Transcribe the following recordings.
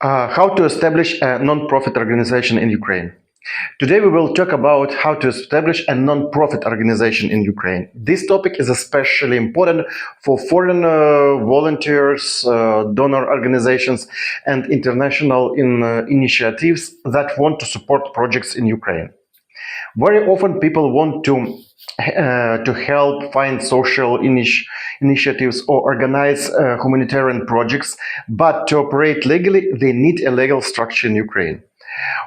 How to establish a non-profit organization in Ukraine. Today we will talk about how to establish a non-profit organization in Ukraine. This topic is especially important for foreign volunteers, donor organizations, and international initiatives that want to support projects in Ukraine. Very often people want to help find social initiatives or organize humanitarian projects, but to operate legally, they need a legal structure in Ukraine.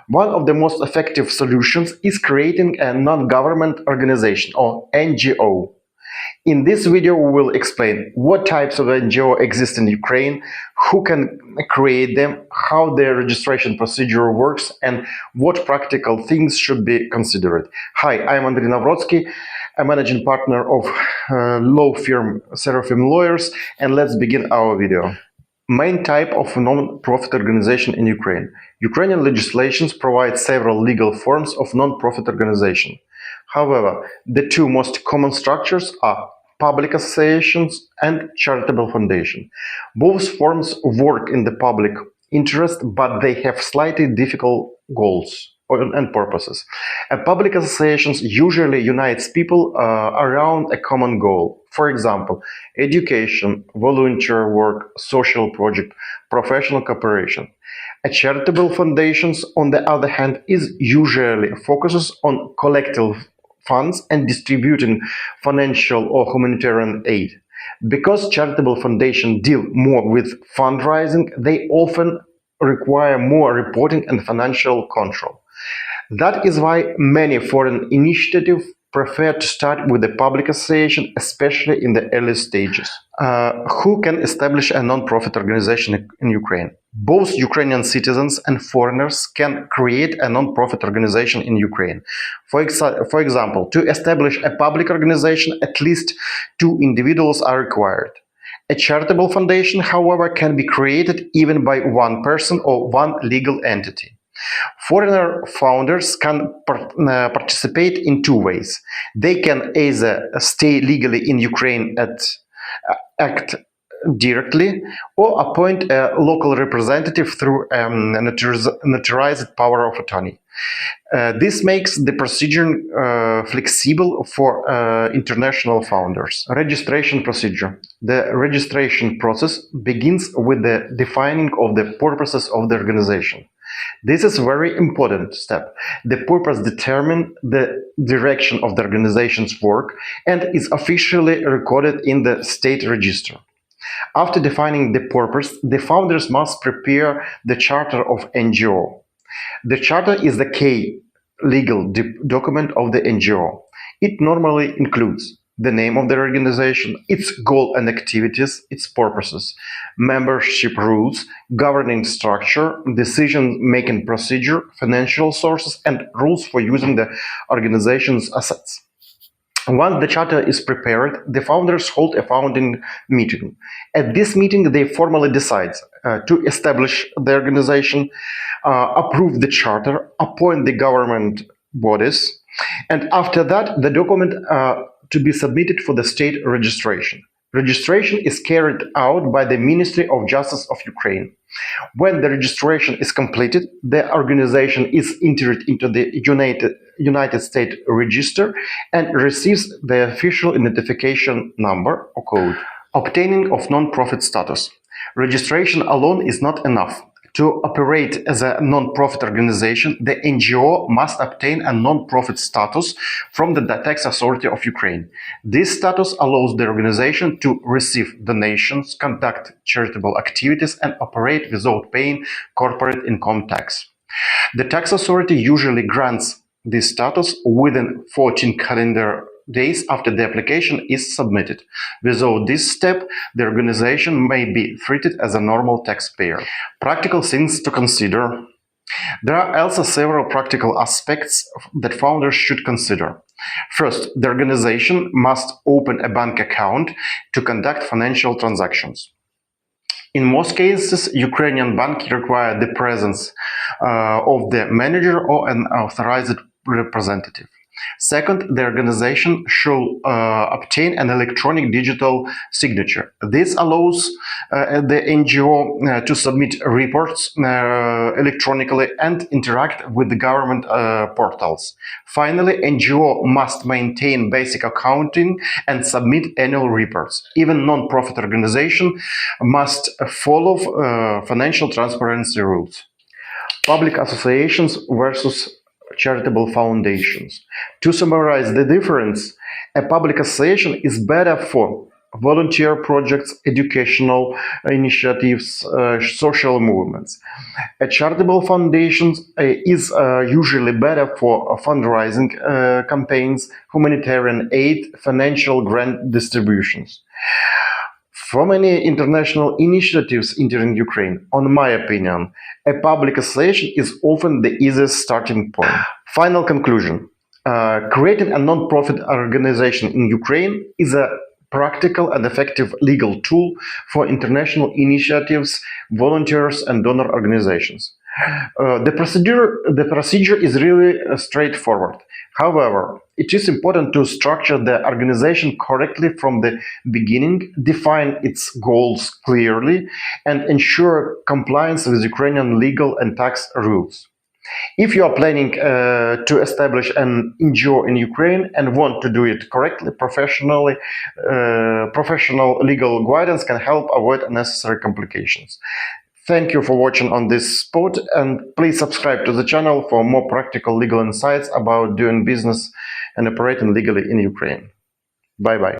One of the most effective solutions is creating a non-government organization or NGO. In this video, we will explain what types of NGO exist in Ukraine, who can create them, how their registration procedure works, and what practical things should be considered. Hi, I'm Andriy Navrotsky, a managing partner of law firm Seraphim Lawyers, and let's begin our video. Main type of non-profit organization in Ukraine. Ukrainian legislations provide several legal forms of non-profit organization. However, the two most common structures are public associations and charitable foundation. Both forms work in the public interest, but they have slightly difficult goals and purposes. A public associations usually unites people around a common goal. For example, education, volunteer work, social project, professional cooperation. A charitable foundations, on the other hand, is usually focuses on collective funds and distributing financial or humanitarian aid. Because charitable foundations deal more with fundraising, they often require more reporting and financial control. That is why many foreign initiatives prefer to start with a public association, especially in the early stages. Who can establish a non-profit organization in Ukraine? Both Ukrainian citizens and foreigners can create a non-profit organization in Ukraine. For example, to establish a public organization, at least two individuals are required. A charitable foundation, however, can be created even by one person or one legal entity. Foreigner founders can participate in two ways. They can either stay legally in Ukraine and act directly, or appoint a local representative through a notarized power of attorney. This makes the procedure flexible for international founders. Registration procedure. The registration process begins with the defining of the purposes of the organization. This is a very important step. The purpose determines the direction of the organization's work and is officially recorded in the state register. After defining the purpose, the founders must prepare the charter of NGO. The charter is the key legal document of the NGO. It normally includes the name of the organization, its goal and activities, its purposes, membership rules, governing structure, decision-making procedure, financial sources, and rules for using the organization's assets. Once the charter is prepared, the founders hold a founding meeting. At this meeting, they formally decide to establish the organization, approve the charter, appoint the government bodies, and after that, the document to be submitted for the state registration. Registration is carried out by the Ministry of Justice of Ukraine. When the registration is completed, the organization is entered into the United States Register and receives the official identification number or code. Obtaining of non-profit status. Registration alone is not enough. To operate as a non-profit organization, the NGO must obtain a non-profit status from the tax authority of Ukraine. This status allows the organization to receive donations, conduct charitable activities, and operate without paying corporate income tax. The tax authority usually grants this status within 14 calendar days after the application is submitted. Without this step, the organization may be treated as a normal taxpayer. Practical things to consider. There are also several practical aspects that founders should consider. First, the organization must open a bank account to conduct financial transactions. In most cases, Ukrainian banks require the presence of the manager or an authorized representative. Second, the organization should obtain an electronic digital signature. This allows the NGO to submit reports electronically and interact with the government portals. Finally, NGO must maintain basic accounting and submit annual reports. Even non-profit organization must follow financial transparency rules. Public associations versus charitable foundations. To summarize the difference, a public association is better for volunteer projects, educational initiatives, social movements. A charitable foundation is usually better for fundraising campaigns, humanitarian aid, financial grant distributions. For many international initiatives entering Ukraine, on my opinion, a public association is often the easiest starting point. Final conclusion. Creating a non-profit organization in Ukraine is a practical and effective legal tool for international initiatives, volunteers, and donor organizations. The procedure is really straightforward. However, it is important to structure the organization correctly from the beginning, define its goals clearly, and ensure compliance with Ukrainian legal and tax rules. If you are planning to establish an NGO in Ukraine and want to do it correctly, professionally, professional legal guidance can help avoid unnecessary complications. Thank you for watching on this spot, and please subscribe to the channel for more practical legal insights about doing business and operating legally in Ukraine. Bye bye.